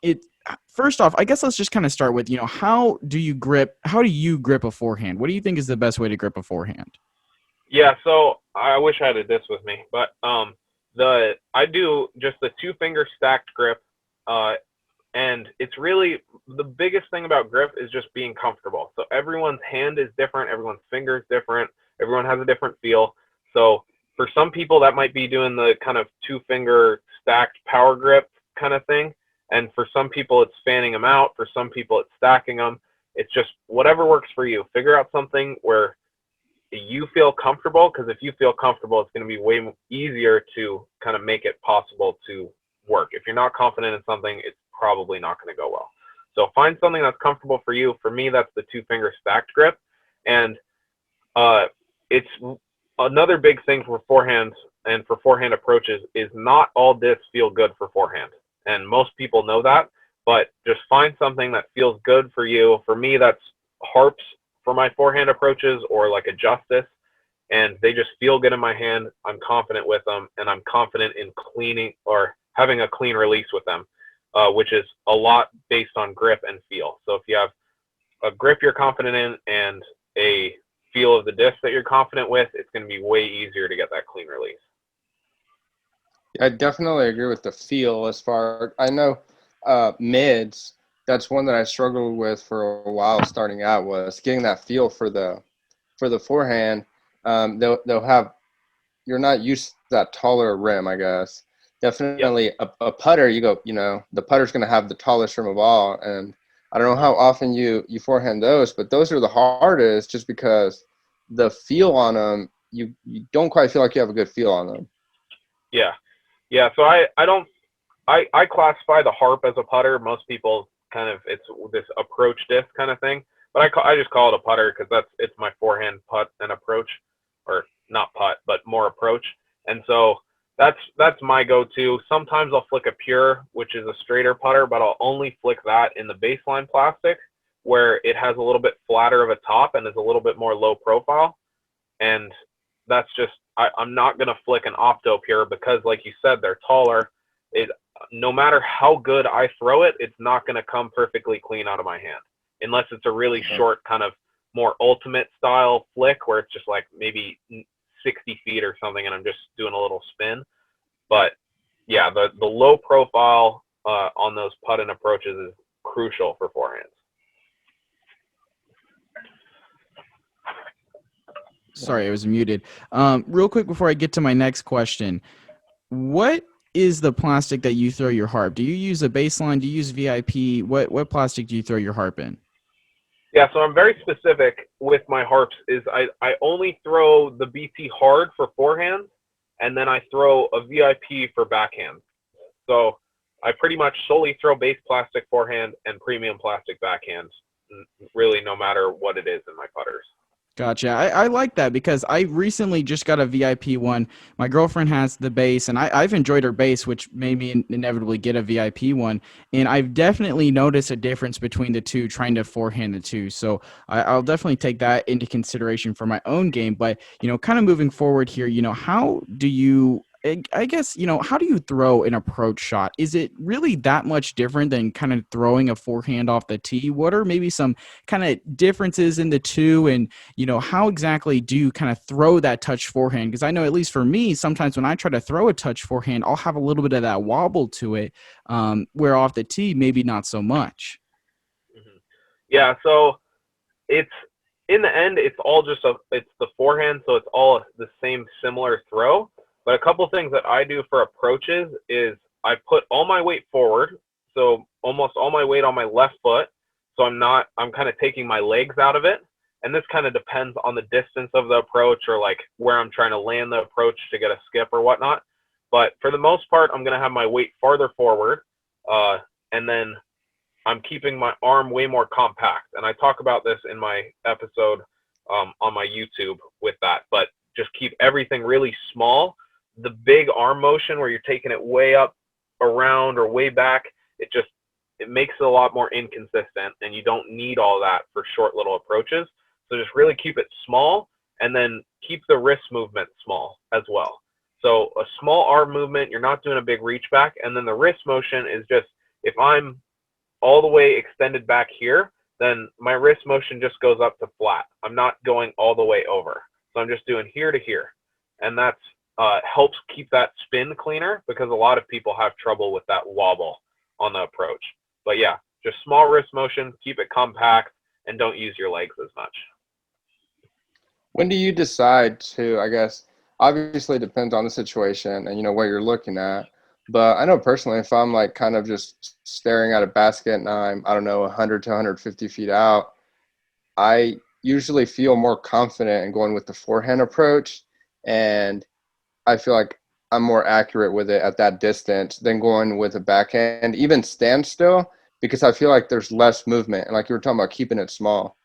It First off, I guess let's just kind of start with, how do you grip a forehand? What do you think is the best way to grip a forehand? Yeah, so I wish I had this with me, but I do just the 2-finger stacked grip, and it's really the biggest thing about grip is just being comfortable. So everyone's hand is different, everyone's finger is different, everyone has a different feel. So for some people that might be doing the kind of 2-finger stacked power grip kind of thing, and for some people it's fanning them out, for some people it's stacking them. It's just whatever works for you. Figure out something where you feel comfortable, because if you feel comfortable, it's going to be way easier to kind of make it possible to work. If you're not confident in something, it's probably not going to go well. So find something that's comfortable for you. For me, that's the 2-finger stacked grip. And it's another big thing for forehand and for forehand approaches is not all discs feel good for forehand. And most people know that, but just find something that feels good for you. For me, that's harps for my forehand approaches, or like a Justice, and they just feel good in my hand. I'm confident with them, and I'm confident in cleaning or having a clean release with them, which is a lot based on grip and feel. So if you have a grip you're confident in and a feel of the disc that you're confident with, it's going to be way easier to get that clean release. I definitely agree with the feel. As far I know, mids, that's one that I struggled with for a while starting out, was getting that feel for the forehand. They'll have, you're not used to that taller rim, I guess. Yep. Definitely a putter, the putter's going to have the tallest rim of all. And I don't know how often you forehand those, but those are the hardest just because the feel on them, you don't quite feel like you have a good feel on them. Yeah. Yeah. So I classify the harp as a putter. Most people kind of, it's this approach disc kind of thing, but I just call it a putter because it's my forehand putt and approach, or not putt, but more approach. And so that's my go-to. Sometimes I'll flick a pure, which is a straighter putter, but I'll only flick that in the baseline plastic where it has a little bit flatter of a top and is a little bit more low profile. And that's just, I'm not going to flick an opto pure because, like you said, they're taller. no matter how good I throw it, it's not going to come perfectly clean out of my hand unless it's a really short kind of more ultimate style flick where it's just like maybe 60 feet or something and I'm just doing a little spin. But yeah, the low profile on those putt-in approaches is crucial for forehands. Sorry, I was muted. Real quick before I get to my next question, what is the plastic that you throw your harp? Do you use a baseline? Do you use VIP? What plastic do you throw your harp in? Yeah, so I'm very specific with my harps. Is I only throw the BT hard for forehand, and then I throw a VIP for backhand. So I pretty much solely throw base plastic forehand and premium plastic backhand, really no matter what it is in my putters. Gotcha. I like that because I recently just got a VIP one. My girlfriend has the base, and I've enjoyed her base, which made me inevitably get a VIP one. And I've definitely noticed a difference between the two, trying to forehand the two. So I'll definitely take that into consideration for my own game. But, kind of moving forward here, how do you – I guess, how do you throw an approach shot? Is it really that much different than kind of throwing a forehand off the tee? What are maybe some kind of differences in the two? And, how exactly do you kind of throw that touch forehand? Because I know, at least for me, sometimes when I try to throw a touch forehand, I'll have a little bit of that wobble to it, where off the tee, maybe not so much. Yeah, so it's in the end, it's all just it's the forehand, so it's all the same similar throw. But a couple things that I do for approaches is I put all my weight forward, so almost all my weight on my left foot. So I'm kind of taking my legs out of it. And this kind of depends on the distance of the approach or like where I'm trying to land the approach to get a skip or whatnot. But for the most part, I'm going to have my weight farther forward. And then I'm keeping my arm way more compact. And I talk about this in my episode on my YouTube with that. But just keep everything really small. The big arm motion where you're taking it way up, around, or way back, it makes it a lot more inconsistent, and you don't need all that for short little approaches. So just really keep it small, and then keep the wrist movement small as well. So a small arm movement, you're not doing a big reach back, and then the wrist motion is just, if I'm all the way extended back here, then my wrist motion just goes up to flat. I'm not going all the way over. So I'm just doing here to here, and that's helps keep that spin cleaner because a lot of people have trouble with that wobble on the approach. But yeah, just small wrist motion, keep it compact, and don't use your legs as much. When do you decide to, I guess, obviously it depends on the situation and what you're looking at. But I know personally, if I'm like kind of just staring at a basket and I'm, I don't know, 100 to 150 feet out, I usually feel more confident in going with the forehand approach. And I feel like I'm more accurate with it at that distance than going with a backhand, even standstill, because I feel like there's less movement. And like you were talking about keeping it small,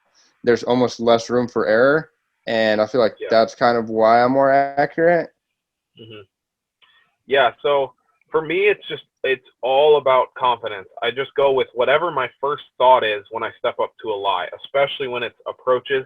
there's almost less room for error. And I feel like that's kind of why I'm more accurate. Mm-hmm. Yeah, so for me, it's all about confidence. I just go with whatever my first thought is when I step up to a lie, especially when it's approaches.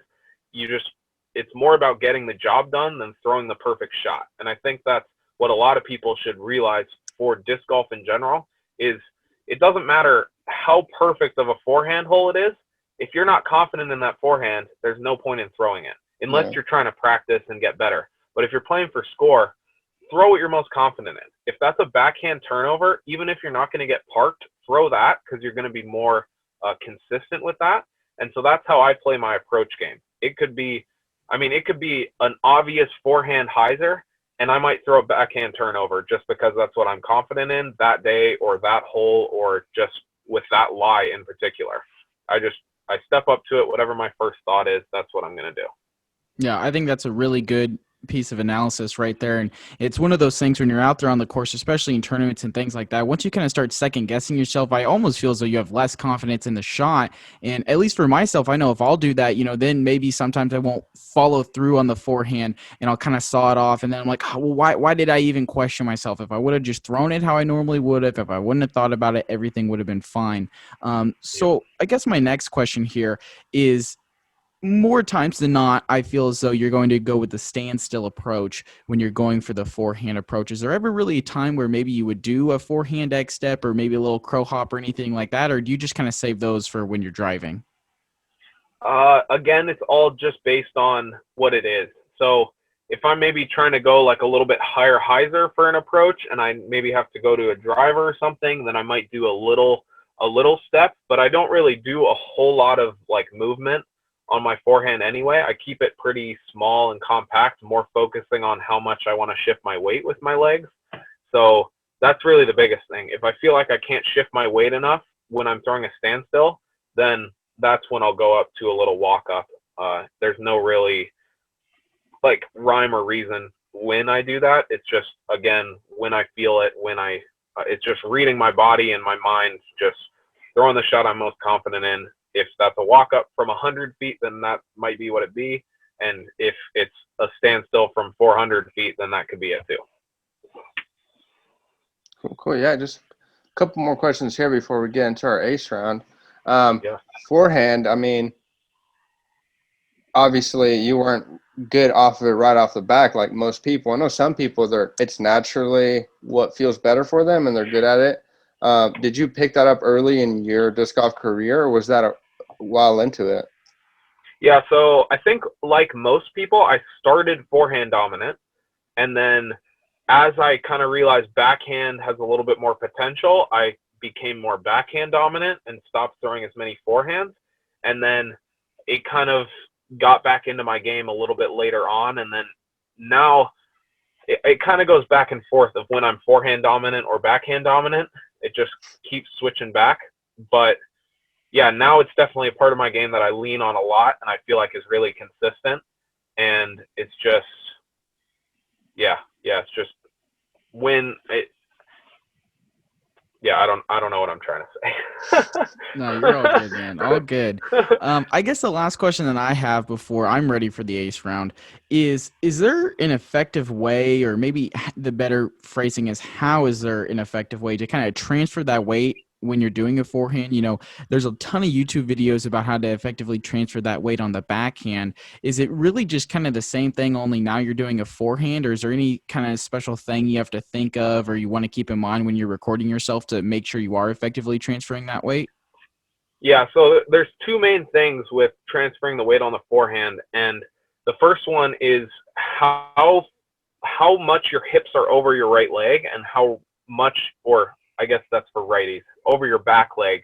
It's more about getting the job done than throwing the perfect shot. And I think that's what a lot of people should realize for disc golf in general is it doesn't matter how perfect of a forehand hole it is. If you're not confident in that forehand, there's no point in throwing it unless you're trying to practice and get better. But if you're playing for score, throw what you're most confident in. If that's a backhand turnover, even if you're not going to get parked, throw that because you're going to be more consistent with that. And so that's how I play my approach game. It could be an obvious forehand hyzer, and I might throw a backhand turnover just because that's what I'm confident in that day or that hole or just with that lie in particular. I step up to it, whatever my first thought is, that's what I'm going to do. Yeah, I think that's a really good piece of analysis right there. And it's one of those things when you're out there on the course, especially in tournaments and things like that, once you kind of start second guessing yourself, I almost feel as though you have less confidence in the shot. And at least for myself, I know if I'll do that, then maybe sometimes I won't follow through on the forehand and I'll kind of saw it off. And then I'm like, oh, well, why did I even question myself? If I would have just thrown it how I normally would have, if I wouldn't have thought about it, everything would have been fine. So I guess my next question here is, more times than not, I feel as though you're going to go with the standstill approach when you're going for the forehand approach. Is there ever really a time where maybe you would do a forehand X step or maybe a little crow hop or anything like that? Or do you just kind of save those for when you're driving? Again, it's all just based on what it is. So if I'm maybe trying to go like a little bit higher hyzer for an approach and I maybe have to go to a driver or something, then I might do a little step, but I don't really do a whole lot of like movement on my forehand anyway. I keep it pretty small and compact, more focusing on how much I want to shift my weight with my legs. So that's really the biggest thing. If I feel like I can't shift my weight enough when I'm throwing a standstill, then that's when I'll go up to a little walk up. There's no really like rhyme or reason when I do that. It's just, again, when I feel it, it's just reading my body and my mind, just throwing the shot I'm most confident in. If that's a walk up from 100 feet, then that might be what it be. And if it's a standstill from 400 feet, then that could be it too. Cool. Yeah, just a couple more questions here before we get into our ace round. Yeah. Forehand, I mean, obviously you weren't good off of it right off the back like most people. I know some people, it's naturally what feels better for them and they're good at it. Did you pick that up early in your disc golf career, or was that a while into it? Yeah, so I think like most people, I started forehand dominant, and then as I kind of realized backhand has a little bit more potential, I became more backhand dominant and stopped throwing as many forehands. And then it kind of got back into my game a little bit later on, and then now it kind of goes back and forth of when I'm forehand dominant or backhand dominant. It just keeps switching back. But yeah, now it's definitely a part of my game that I lean on a lot and I feel like is really consistent. And it's just, it's just when it, I don't know what I'm trying to say. No, you're all good, man. All good. I guess the last question that I have before I'm ready for the ace round is there an effective way, or maybe the better phrasing is, how is there an effective way to kind of transfer that weight when you're doing a forehand? You know, there's a ton of YouTube videos about how to effectively transfer that weight on the backhand. Is it really just kind of the same thing, only now you're doing a forehand, or is there any kind of special thing you have to think of or you want to keep in mind when you're recording yourself to make sure you are effectively transferring that weight? Yeah, so there's two main things with transferring the weight on the forehand, and the first one is how much your hips are over your right leg, and how much, or I guess that's for righties, over your back leg.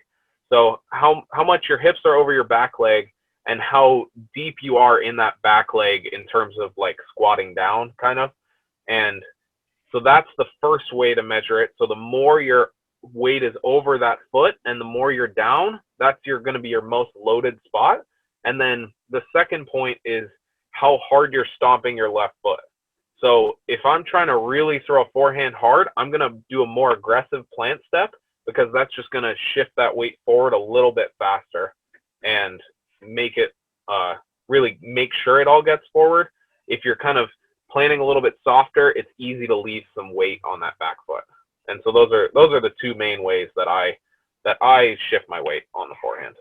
So how much your hips are over your back leg and how deep you are in that back leg in terms of like squatting down kind of. And so that's the first way to measure it. So the more your weight is over that foot and the more you're down, that's going to be your most loaded spot. And then the second point is how hard you're stomping your left foot. So if I'm trying to really throw a forehand hard, I'm going to do a more aggressive plant step, because that's just going to shift that weight forward a little bit faster and make it really make sure it all gets forward. If you're kind of planting a little bit softer, it's easy to leave some weight on that back foot. And so those are the two main ways that I shift my weight on the forehand.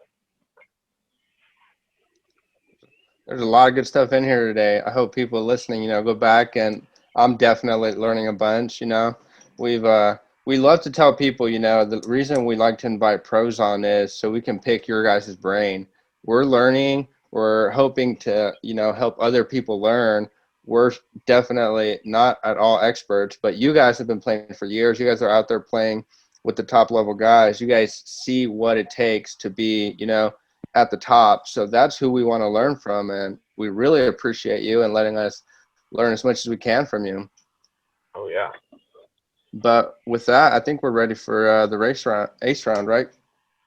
There's a lot of good stuff in here today. I hope people listening, go back, and I'm definitely learning a bunch. We love to tell people, the reason we like to invite pros on is so we can pick your guys' brain. We're learning. We're hoping to, help other people learn. We're definitely not at all experts, but you guys have been playing for years. You guys are out there playing with the top level guys. You guys see what it takes to be, at the top. So that's who we want to learn from. And we really appreciate you and letting us learn as much as we can from you. Oh yeah. But with that, I think we're ready for the ace round, right?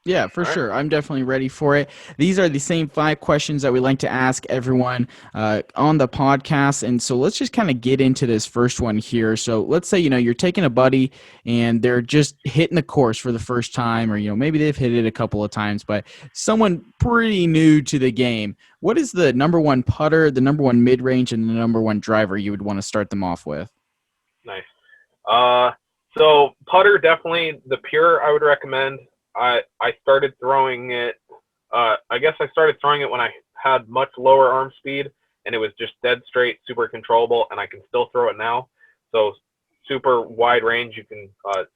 Yeah, for sure. I'm definitely ready for it. These are the same 5 questions that we like to ask everyone on the podcast. And so let's just kind of get into this first one here. So let's say, you're taking a buddy and they're just hitting the course for the first time, or, maybe they've hit it a couple of times, but someone pretty new to the game. What is the number one putter, the number one mid-range, and the number one driver you would want to start them off with? Nice. So putter, definitely the pure I would recommend. I started throwing it, I guess I started throwing it when I had much lower arm speed, and it was just dead straight, super controllable, and I can still throw it now. So super wide range, you can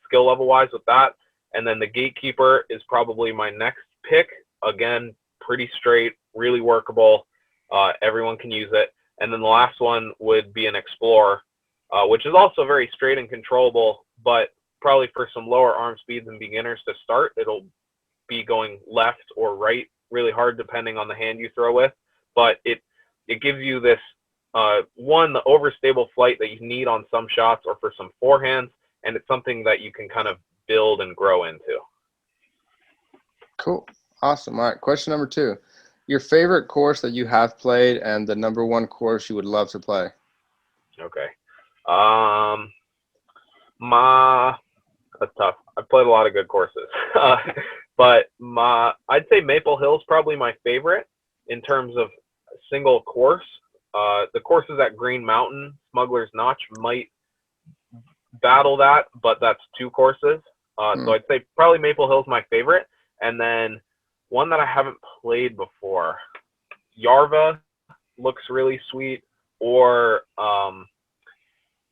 skill level wise with that. And then the Gatekeeper is probably my next pick. Again, pretty straight, really workable. Everyone can use it. And then the last one would be an Explorer, which is also very straight and controllable, but probably for some lower arm speeds and beginners to start, it'll be going left or right really hard depending on the hand you throw with. But it gives you this, one, the overstable flight that you need on some shots or for some forehands, and it's something that you can kind of build and grow into. Cool. Awesome. All right. Question number 2. Your favorite course that you have played and the number 1 course you would love to play. Okay. That's tough. I've played a lot of good courses. But I'd say Maple Hill's probably my favorite in terms of single course. The courses at Green Mountain, Smuggler's Notch might battle that, but that's 2 courses. So I'd say probably Maple Hill's my favorite. And then one that I haven't played before, Yarva looks really sweet, or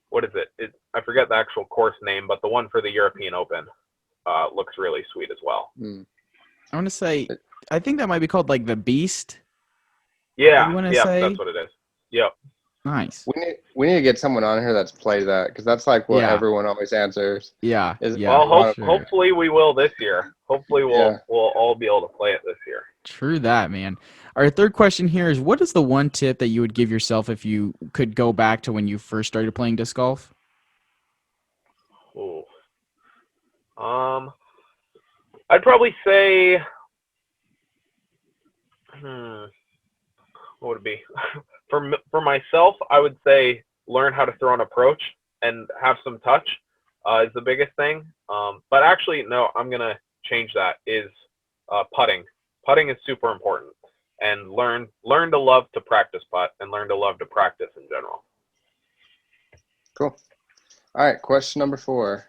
what is it? I forget the actual course name, but the one for the European Open looks really sweet as well. I want to say, I think that might be called like the Beast. Yeah, say? That's what it is. Yep. Nice. We need to get someone on here that's played that, because that's like what everyone always answers. Yeah. Well, hopefully we will this year. Hopefully we'll all be able to play it this year. True that, man. Our third question here is, what is the one tip that you would give yourself if you could go back to when you first started playing disc golf? Ooh. I'd probably say, what would it be? For myself, I would say learn how to throw an approach and have some touch is the biggest thing. But actually, no, I'm going to change that, is putting. Putting is super important. And learn to love to practice putt and learn to love to practice in general. Cool. All right, question number 4.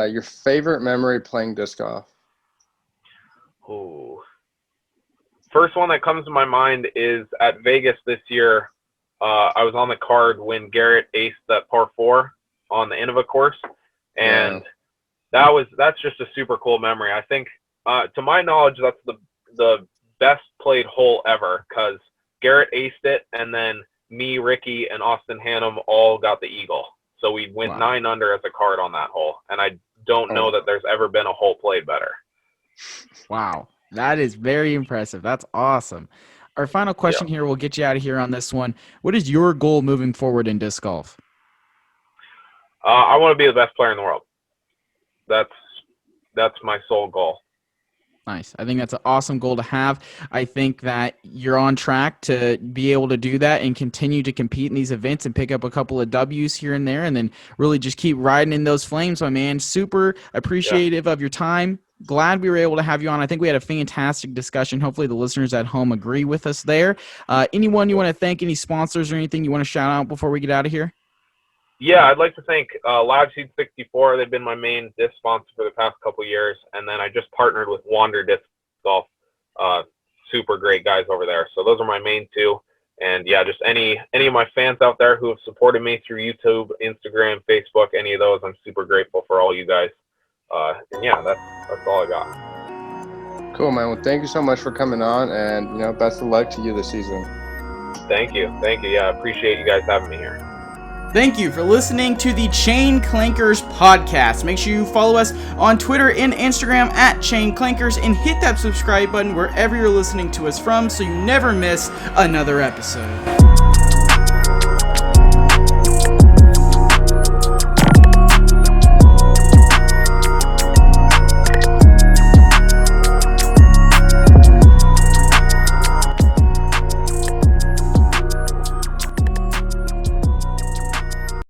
Your favorite memory playing disc golf? Ooh. First one that comes to my mind is at Vegas this year. I was on the card when Garrett aced that par 4 on the Innova course, and that's just a super cool memory. I think, to my knowledge, that's the best played hole ever, because Garrett aced it, and then me, Ricky, and Austin Hannum all got the eagle. So we went 9 under as a card on that hole, and I don't know that there's ever been a hole played better. Wow. That is very impressive. That's awesome. Our final question here, we'll get you out of here on this one. What is your goal moving forward in disc golf? I want to be the best player in the world. That's my sole goal. Nice. I think that's an awesome goal to have. I think that you're on track to be able to do that and continue to compete in these events and pick up a couple of W's here and there, and then really just keep riding in those flames, my man. Super appreciative of your time. Glad we were able to have you on. I think we had a fantastic discussion. Hopefully the listeners at home agree with us there. Anyone you want to thank, any sponsors or anything you want to shout out before we get out of here? Yeah, I'd like to thank Lattitude 64. They've been my main disc sponsor for the past couple of years. And then I just partnered with Wander Disc Golf. Super great guys over there. So those are my main 2. And yeah, just any of my fans out there who have supported me through YouTube, Instagram, Facebook, any of those, I'm super grateful for all you guys. And yeah, that's all I got. Cool, man. Well, thank you so much for coming on, and best of luck to you this season. Thank you. Yeah, I appreciate you guys having me here. Thank you for listening to the Chain Clankers podcast. Make sure you follow us on Twitter and Instagram at Chain Clankers, and hit that subscribe button wherever you're listening to us from so you never miss another episode.